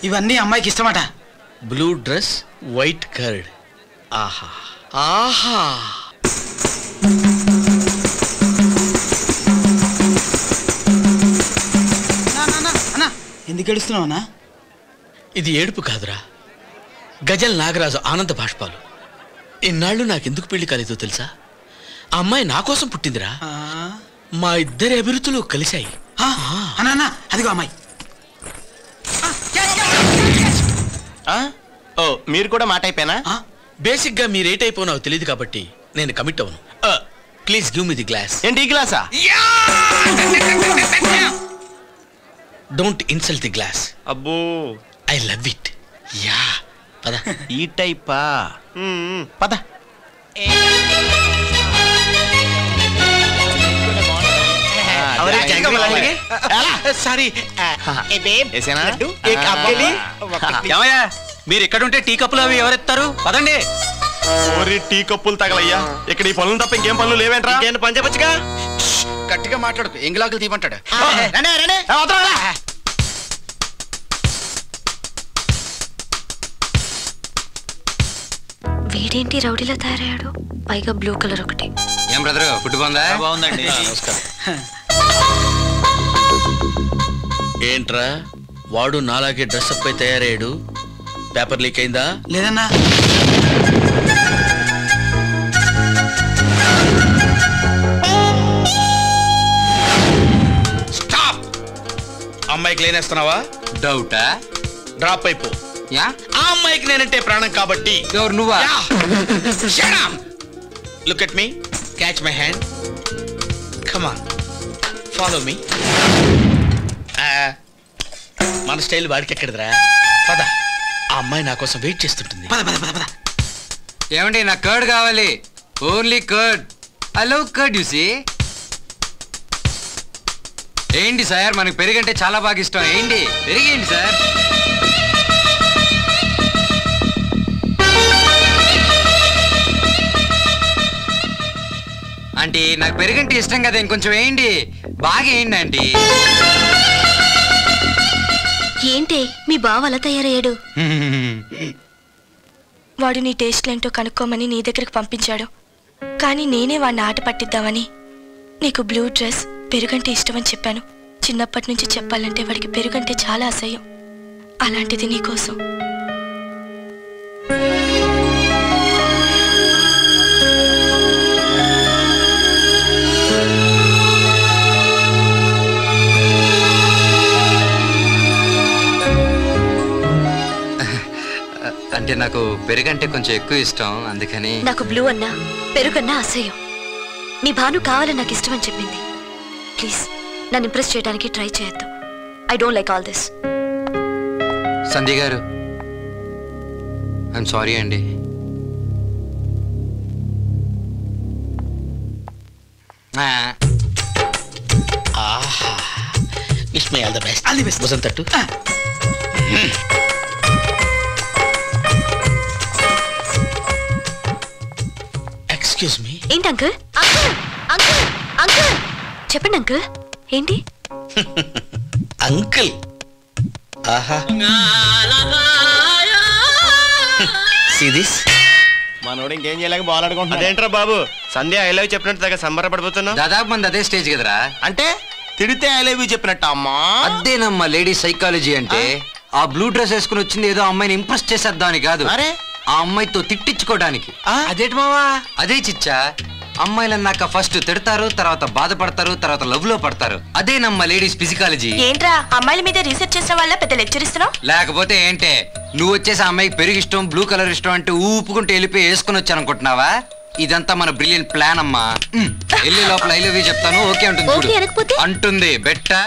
ఇవన్నీ అమ్మాయికి ఇష్టమట. Blue dress, white curd. ఆహా ఆహా. అన్నా ఎందుకు ఏడుస్తున్నావు అన్నా? ఇది ఏడుపు కాదురా, గజల్ నాగరాజు ఆనంద బాష్పాలు. ఇన్నాళ్ళు నాకెందుకు పెళ్లి కాలేదో తెలుసా? ఆ అమ్మాయి నా కోసం పుట్టిందిరా. మా ఇద్దరి అభిరుచులు కలిశాయి. అన్నా అదిగో అమ్మాయి. ఓ మీరు కూడా మాట అయిపోయినా? బేసిక్ గా మీరు ఏట్ అయిపోయినావు తెలియదు కాబట్టి నేను కమిట్ అవును. Please give me the glass. ఏంటి ఈ గ్లాసా? Don't insult the glass. అబ్బో ఐ లవ్ ఇట్. యా పద. ఈ టైపా? పద. సారీ. మీరు ఎక్కడుంటే టీ కప్పులు అవి ఎవరెత్తారు? పదండి. టీ కప్పులు తగలయ్యా, ఇక్కడ ఈ పనులు తప్ప ఇంకేం పనులు లేవేంట్రా? పని చెప్పచ్చుగా. గట్టిగా మాట్లాడుకు, ఎంగిలాకులు తీయమంటాడు. వీడేంటి రౌడీలో తయారయ్యాడు? పైగా బ్లూ కలర్ ఒకటి. ఏం బ్రదర్, ఫుడ్ బాగుందా? బాగుందండి. నమస్కారం. ఏంట్రా వాడు నాలాగే డ్రెస్అప్ అయి తయారయ్యాడు? పేపర్ లీక్ అయిందా? లేదన్నా. స్టాప్. అమ్మాయికి లేనేస్తున్నావా? డౌటా? డ్రాప్ అయిపో. ఆ అమ్మాయికి నేనంటే ప్రాణం కాబట్టి. ఎవరు నువ్వా? Look at me, catch my hand, come on, follow me. మన స్టైల్ వాడికి ఎక్కడదిరా? పద. ఆ అమ్మాయి నా కోసం వెయిట్ చేస్తుంటుంది. పద పద పద పద. ఏమండి, నాకు కర్డ్ కావాలి. Only curd. I love curd you see. ఏంటి సార్, మనకి పెరుగంటే చాలా బాగా ఇష్టం. ఏంటి పెరిగేంటి సార్? ఆంటీ నాకు పెరుగంటే ఇష్టం కదా, ఇంకొంచెం వేయండి. బాగా వేయండి ఆంటీ. ఏంటి మీ బావ అలా తయారయ్యాడు? వాడు నీ టేస్ట్లేంటో కనుక్కోమని నీ దగ్గరకు పంపించాడు. కానీ నేనే వాడిని ఆట పట్టిద్దామని నీకు బ్లూ డ్రెస్, పెరుగంటే ఇష్టమని చెప్పాను. చిన్నప్పటి నుంచి చెప్పాలంటే వాడికి పెరుగంటే చాలా అసహ్యం. అలాంటిది నీకోసం. అంటే నాకు పెరుగంటే కొంచెం ఎక్కువ ఇష్టం, అందుకని. నాకు బ్లూ అన్నా పెరుగన్నా అసహ్యం. నీ భాను కావాలని నాకు ఇష్టం అని చెప్పింది. ప్లీజ్ నన్ను ఇంప్రెస్ చేయడానికి ట్రై చేయొద్దు. I don't like all this. Sandhya garu, I'm sorry అండి. Wish me all the best. All the best. వసంతట్టు. Excuse me. ఏంటి అంకుల్? అంకుల్ అంకుల్ అంకుల్ చెప్పండి అంకుల్. ఏంటి అంకుల్? ఆహా. See this? మనోడు ఇంకేం చేయలేక బాల్ ఆడుకుంటున్నాడు. అదేంట్రా బాబు, సంధ్య ఐ లవ్ చెప్పినట్టు దగ్గర సంబరపడిపోతున్నా. దాదాపు మంది అదే స్టేజ్ కదరా. అంటే తిడితే ఐ లవ్ యూ చెప్పినట్టు అమ్మా. అదేనమ్మా లేడీ సైకాలజీ అంటే. ఆ బ్లూ డ్రెస్ వేసుకుని వచ్చింది ఏదో అమ్మాయిని ఇంప్రెస్ చేసేద్దామని కాదు, అరే ఆ అమ్మాయితో తిట్టించుకోవడానికి. అదేంటి మావా? అదే చిచ్చా. అమ్మాయిలు అన్నాక ఫస్ట్ తిడతారు, తర్వాత బాధపడతారు, తర్వాత లవ్ లో పడతారు. అదే నమ్మ లేడీస్ ఫిజికాలజీ. ఏంట్రా అమ్మాయిల మీద రీసెర్చ్ చేసిన వాళ్ళ పెద్ద లెక్చర్ ఇస్తున్నావు? లేకపోతే ఏంటే, నువ్వు వచ్చేసి ఆ అమ్మాయికి పెరుగు ఇష్టం, బ్లూ కలర్ ఇష్టం అంటే ఊపుకుంటూ వెళ్ళిపోయి వేసుకుని వచ్చానుకుంటున్నావా? ఇదంతా మన బ్రిలియంట్ ప్లాన్ అమ్మా. వెళ్ళి లోపల ఐ లవ్ యూ చెప్తాను, ఓకే అంటుంది. ఓకే అనకపోతే? అంటుంది బెట్ట.